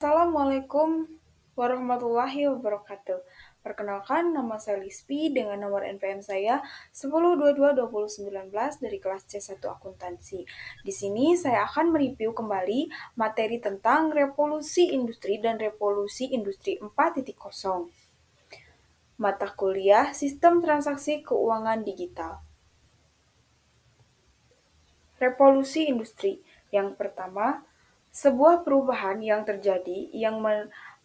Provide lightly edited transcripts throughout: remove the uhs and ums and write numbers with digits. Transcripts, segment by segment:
Assalamualaikum warahmatullahi wabarakatuh. Perkenalkan, nama saya Lispi dengan nomor NPM saya 10222019 dari kelas C1 Akuntansi. Di sini saya akan mereview kembali materi tentang revolusi industri dan revolusi industri 4.0. Mata kuliah Sistem Transaksi Keuangan Digital. Revolusi industri. Yang pertama, sebuah perubahan yang terjadi yang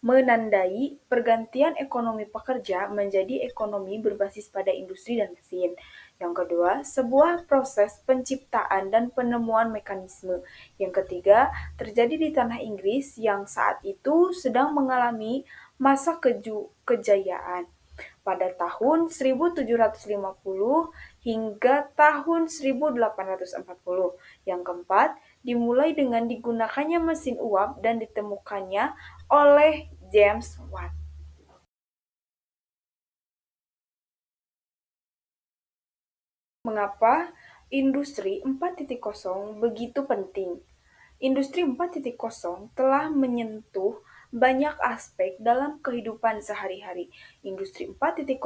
menandai pergantian ekonomi pekerja menjadi ekonomi berbasis pada industri dan mesin. Yang kedua, sebuah proses penciptaan dan penemuan mekanisme. Yang ketiga, terjadi di tanah Inggris yang saat itu sedang mengalami masa kejayaan pada tahun 1750 hingga tahun 1840. Yang keempat, dimulai dengan digunakannya mesin uap dan ditemukannya oleh James Watt. Mengapa industri 4.0 begitu penting? Industri 4.0 telah menyentuh banyak aspek dalam kehidupan sehari-hari. Industri 4.0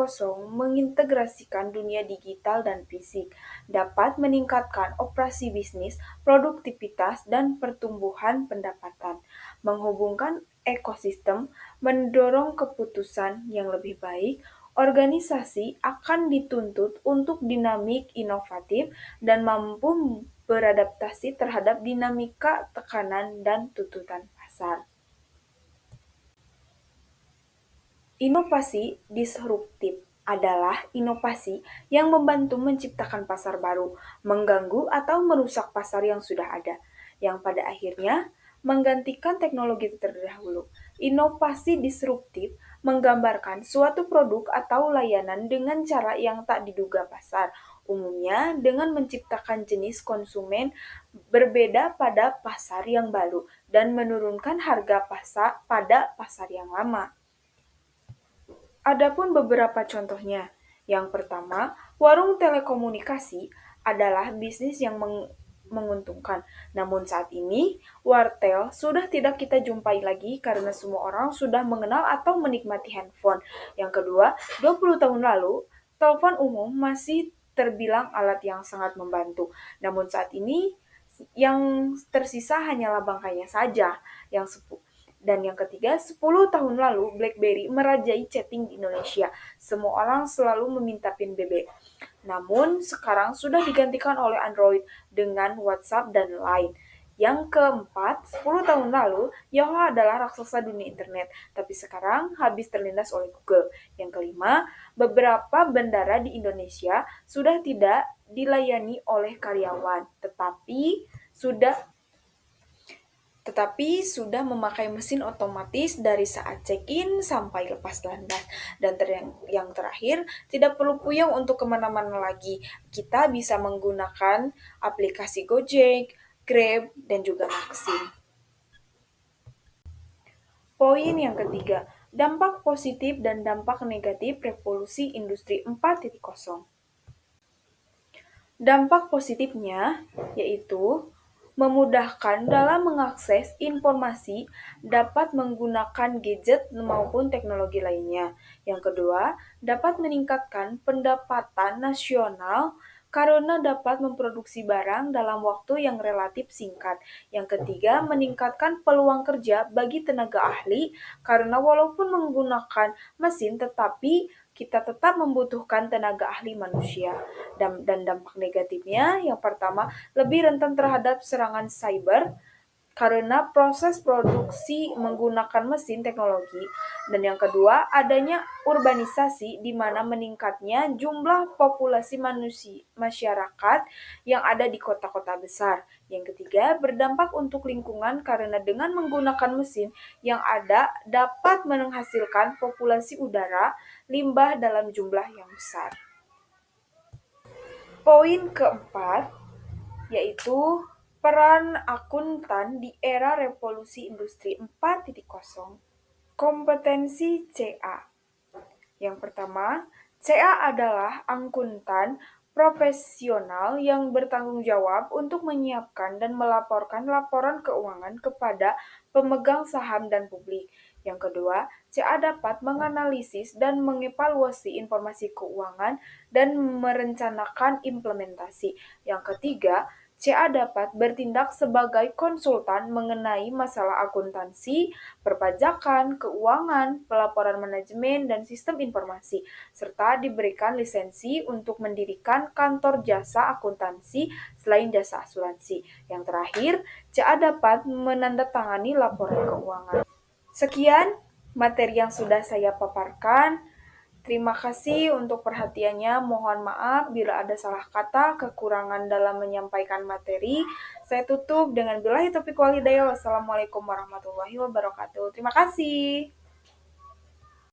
mengintegrasikan dunia digital dan fisik, dapat meningkatkan operasi bisnis, produktivitas, dan pertumbuhan pendapatan, menghubungkan ekosistem, mendorong keputusan yang lebih baik. Organisasi akan dituntut untuk dinamik, inovatif, dan mampu beradaptasi terhadap dinamika tekanan dan tuntutan pasar. Inovasi disruptif adalah inovasi yang membantu menciptakan pasar baru, mengganggu atau merusak pasar yang sudah ada, yang pada akhirnya menggantikan teknologi terdahulu. Inovasi disruptif menggambarkan suatu produk atau layanan dengan cara yang tak diduga pasar, umumnya dengan menciptakan jenis konsumen berbeda pada pasar yang baru dan menurunkan harga pasar pada pasar yang lama. Adapun beberapa contohnya. Yang pertama, warung telekomunikasi adalah bisnis yang menguntungkan. Namun saat ini, wartel sudah tidak kita jumpai lagi karena semua orang sudah mengenal atau menikmati handphone. Yang kedua, 20 tahun lalu, telepon umum masih terbilang alat yang sangat membantu. Namun saat ini, yang tersisa hanyalah bangkainya saja yang dan yang ketiga, 10 tahun lalu BlackBerry merajai chatting di Indonesia. Semua orang selalu meminta PIN BB. Namun sekarang sudah digantikan oleh Android dengan WhatsApp dan Line. Yang keempat, 10 tahun lalu Yahoo adalah raksasa dunia internet, tapi sekarang habis terlindas oleh Google. Yang kelima, beberapa bandara di Indonesia sudah tidak dilayani oleh karyawan, tetapi sudah memakai mesin otomatis dari saat check-in sampai lepas landas. Dan yang terakhir, tidak perlu puyeng untuk kemana-mana lagi. Kita bisa menggunakan aplikasi Gojek, Grab, dan juga Maxim. Poin yang ketiga, dampak positif dan dampak negatif revolusi industri 4.0. Dampak positifnya yaitu memudahkan dalam mengakses informasi, dapat menggunakan gadget maupun teknologi lainnya. Yang kedua, dapat meningkatkan pendapatan nasional karena dapat memproduksi barang dalam waktu yang relatif singkat. Yang ketiga, meningkatkan peluang kerja bagi tenaga ahli karena walaupun menggunakan mesin tetapi kita tetap membutuhkan tenaga ahli manusia. Dan dampak negatifnya, yang pertama, lebih rentan terhadap serangan cyber karena proses produksi menggunakan mesin teknologi. Dan yang kedua, adanya urbanisasi di mana meningkatnya jumlah populasi masyarakat yang ada di kota-kota besar. Yang ketiga, berdampak untuk lingkungan karena dengan menggunakan mesin yang ada dapat menghasilkan populasi udara limbah dalam jumlah yang besar. Poin keempat yaitu peran akuntan di era revolusi industri 4.0. Kompetensi CA. Yang pertama, CA adalah akuntan profesional yang bertanggung jawab untuk menyiapkan dan melaporkan laporan keuangan kepada pemegang saham dan publik. Yang kedua, CA dapat menganalisis dan mengevaluasi informasi keuangan dan merencanakan implementasi. Yang ketiga, CA dapat bertindak sebagai konsultan mengenai masalah akuntansi, perpajakan, keuangan, pelaporan manajemen, dan sistem informasi, serta diberikan lisensi untuk mendirikan kantor jasa akuntansi selain jasa asuransi. Yang terakhir, CA dapat menandatangani laporan keuangan. Sekian materi yang sudah saya paparkan. Terima kasih untuk perhatiannya. Mohon maaf bila ada salah kata, kekurangan dalam menyampaikan materi. Saya tutup dengan billahi taufiq wal hidayah. Wassalamualaikum warahmatullahi wabarakatuh. Terima kasih.